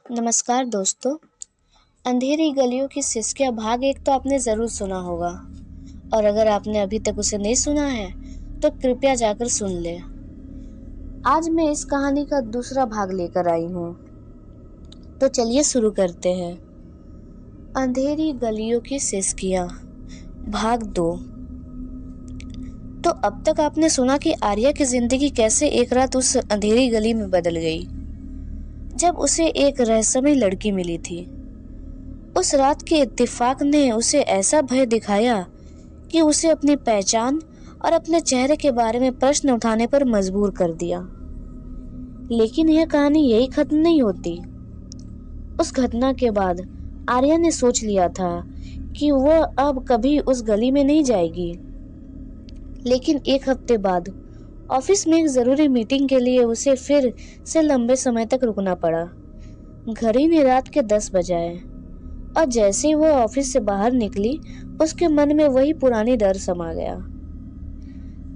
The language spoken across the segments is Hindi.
नमस्कार दोस्तों। अंधेरी गलियों की सिसकियाँ भाग एक तो आपने ज़रूर सुना होगा, और अगर आपने अभी तक उसे नहीं सुना है तो कृपया जाकर सुन ले। आज मैं इस कहानी का दूसरा भाग लेकर आई हूँ, तो चलिए शुरू करते हैं। अंधेरी गलियों की सिसकियाँ भाग 2। तो अब तक आपने सुना कि आर्या की जिंदगी कैसे एक रात उस अंधेरी गली में बदल गई, जब उसे एक रहस्यमयी लड़की मिली थी। उस रात के इत्तेफाक ने उसे ऐसा भय दिखाया कि उसे अपनी पहचान और अपने चेहरे के बारे में प्रश्न उठाने पर मजबूर कर दिया। लेकिन यह कहानी यही खत्म नहीं होती। उस घटना के बाद आर्या ने सोच लिया था कि वह अब कभी उस गली में नहीं जाएगी। लेकिन एक हफ्ते बाद ऑफिस में एक जरूरी मीटिंग के लिए उसे फिर से लंबे समय तक रुकना पड़ा। घड़ी ने रात के 10 बजाए और जैसे ही वह ऑफिस से बाहर निकली, उसके मन में वही पुरानी डर समा गया।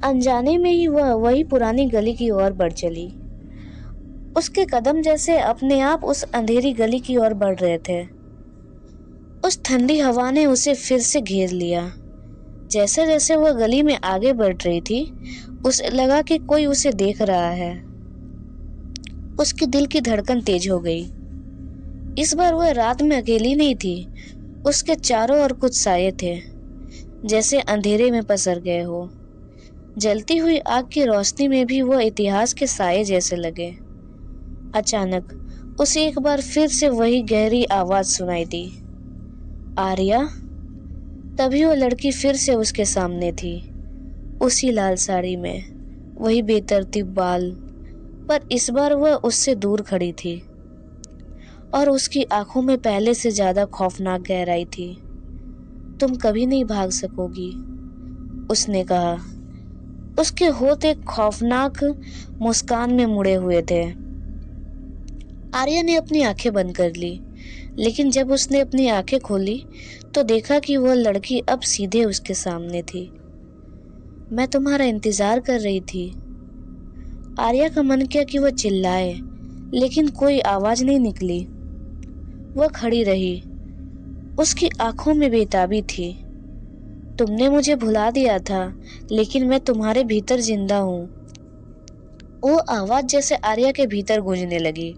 अनजाने में ही वह वही पुरानी गली की ओर बढ़ चली। उसके कदम जैसे अपने आप उस अंधेरी गली की ओर बढ़ रहे थे। उस ठंडी हवा ने उसे फिर से घेर लिया। जैसे जैसे वह गली में आगे बढ़ रही थी, उसे लगा कि कोई उसे देख रहा है। उसके दिल की धड़कन तेज हो गई। इस बार वह रात में अकेली नहीं थी। उसके चारों ओर कुछ साये थे, जैसे अंधेरे में पसर गए हो। जलती हुई आग की रोशनी में भी वो इतिहास के साये जैसे लगे। अचानक उसे एक बार फिर से वही गहरी आवाज सुनाई दी, आर्या। तभी वो लड़की फिर से उसके सामने थी, उसी लाल साड़ी में, वही बेतरतीब बाल, पर इस बार वह उससे दूर खड़ी थी और उसकी आंखों में पहले से ज्यादा खौफनाक गहराई थी। तुम कभी नहीं भाग सकोगी, उसने कहा। उसके होठ एक खौफनाक मुस्कान में मुड़े हुए थे। आर्या ने अपनी आंखें बंद कर ली, लेकिन जब उसने अपनी आंखें खोली तो देखा कि वह लड़की अब सीधे उसके सामने थी। मैं तुम्हारा इंतजार कर रही थी। आर्या का मन किया कि वह चिल्लाए, लेकिन कोई आवाज नहीं निकली। वह खड़ी रही, उसकी आंखों में बेताबी थी। तुमने मुझे भुला दिया था, लेकिन मैं तुम्हारे भीतर जिंदा हूँ। वो आवाज जैसे आर्या के भीतर गूंजने लगी।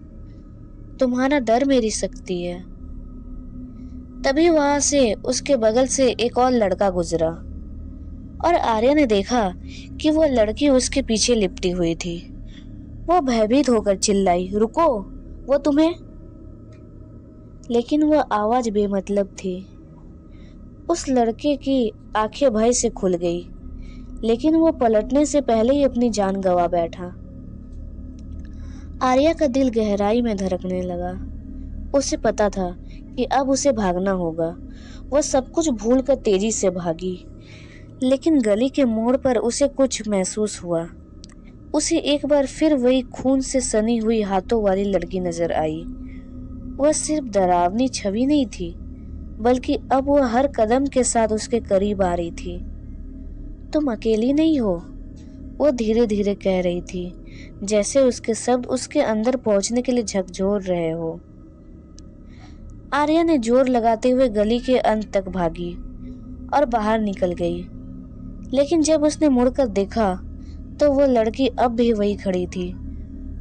तुम्हारा डर मेरी शक्ति है। तभी वहां से उसके बगल से एक और लड़का गुजरा और आर्या ने देखा कि वह लड़की उसके पीछे लिपटी हुई थी। वह भयभीत होकर चिल्लाई, रुको, वो तुम्हें। लेकिन वह आवाज बेमतलब थी। उस लड़के की आंखें भय से खुल गई, लेकिन वो पलटने से पहले ही अपनी जान गंवा बैठा। आर्या का दिल गहराई में धड़कने लगा। उसे पता था कि अब उसे भागना होगा। वह सब कुछ भूलकर तेजी से भागी, लेकिन गली के मोड़ पर उसे कुछ महसूस हुआ। उसे एक बार फिर वही खून से सनी हुई हाथों वाली लड़की नजर आई। वह सिर्फ डरावनी छवि नहीं थी, बल्कि अब वह हर कदम के साथ उसके करीब आ रही थी। तुम अकेली नहीं हो, वो धीरे धीरे कह रही थी, जैसे उसके शब्द उसके अंदर पहुंचने के लिए झकझोर रहे हो। आर्या ने जोर लगाते हुए गली के अंत तक भागी और बाहर निकल गई। लेकिन जब उसने मुड़कर देखा तो वो लड़की अब भी वही खड़ी थी।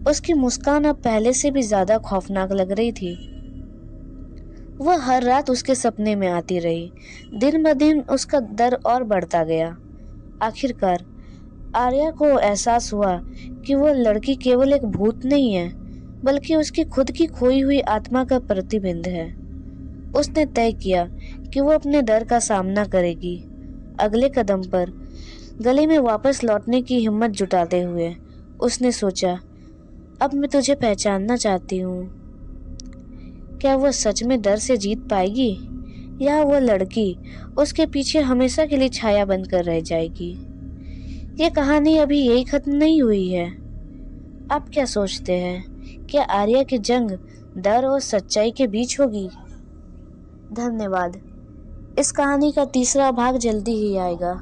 उसकी मुस्कान अब पहले से भी ज्यादा खौफनाक लग रही थी। वह हर रात उसके सपने में आती रही। दिन ब दिन उसका डर और बढ़ता गया। आखिरकार आर्या को एहसास हुआ कि वह लड़की केवल एक भूत नहीं है, बल्कि उसकी खुद की खोई हुई आत्मा का प्रतिबिंब है। उसने तय किया कि वो अपने डर का सामना करेगी। अगले कदम पर गली में वापस लौटने की हिम्मत जुटाते हुए उसने सोचा, अब मैं तुझे पहचानना चाहती हूँ। क्या वह सच में डर से जीत पाएगी, या वह लड़की उसके पीछे हमेशा के लिए छाया बनकर रह जाएगी? ये कहानी अभी यही खत्म नहीं हुई है। आप क्या सोचते हैं? क्या आर्या की जंग डर और सच्चाई के बीच होगी? धन्यवाद। इस कहानी का तीसरा भाग जल्दी ही आएगा।